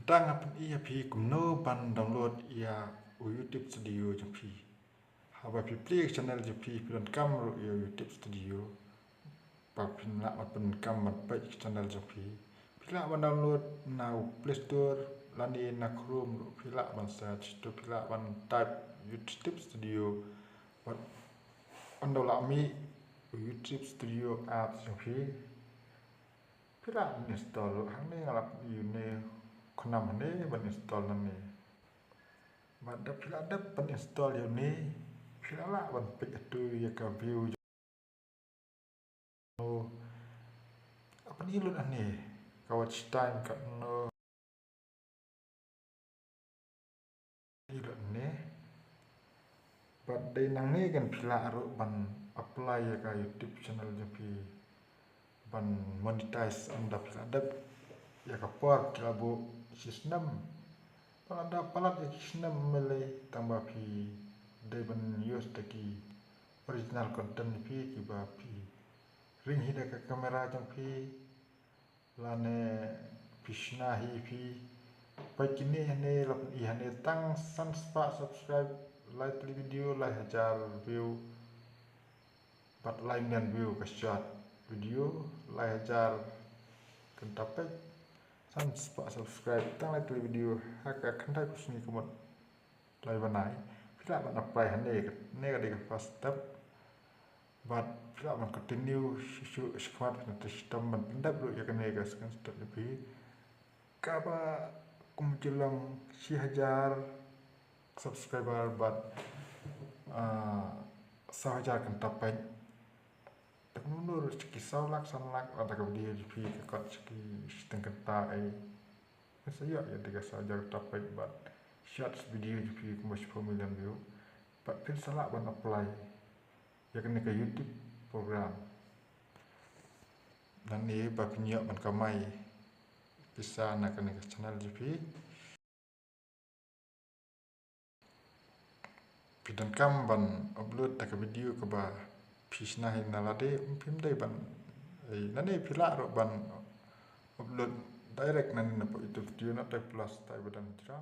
kadang apa iya pi kumno ban download iya YouTube Studio jam pi haba pi play channel jam pi pilan kam ro iya YouTube Studio pa pin la pen kam mat pa channel jam pi pila ban download now Play Store lani na Chrome ro pila ban search to pila ban type YouTube Studio ban ando la mi YouTube Studio apps jam pi pila install hang ni ngalap yune konam ni ban install nani ban da pila da ban install yune pila la ban pe tu ya ka view apa ni lu ani ka watch time ka no ni lu ni ban dai nang ni kan pila ro ban apply ya ka YouTube channel japi ban monetize anda pila da ya ka por kila bu sistem pada palat ya sistem mele tambah pi dai ban use taki original content pi ki ba pi ring hida ka kamera jang pi lane pishna hi pi pakini hane lap i hane tang san spa subscribe like video like hajar view but like dan view ka short video like hajar kan tapek san spa subscribe tang like video haka kan tai kusni kumot lai banai pila ban apply hane ne ka de first step but pila ban continue squad na sistem ban pendap lu ya kan ya kan step lebih kaba kumjulang si hajar subscriber but sahaja kan tapai tak mundur seki salak sanlak ada ka video jipi ka seki setengah ta ai saya ya tiga sahaja tapai but shots video jipi ku mas million view but pin salah ban apply ya kan ke YouTube program dan ni ba pinyo man kamai bisa nak kan ke channel GP pidan kam ban upload tak video ke ba pisna hin nalade pim dai ban nani pila ro ban upload direct nani na po itu video na tai plus tai badan jra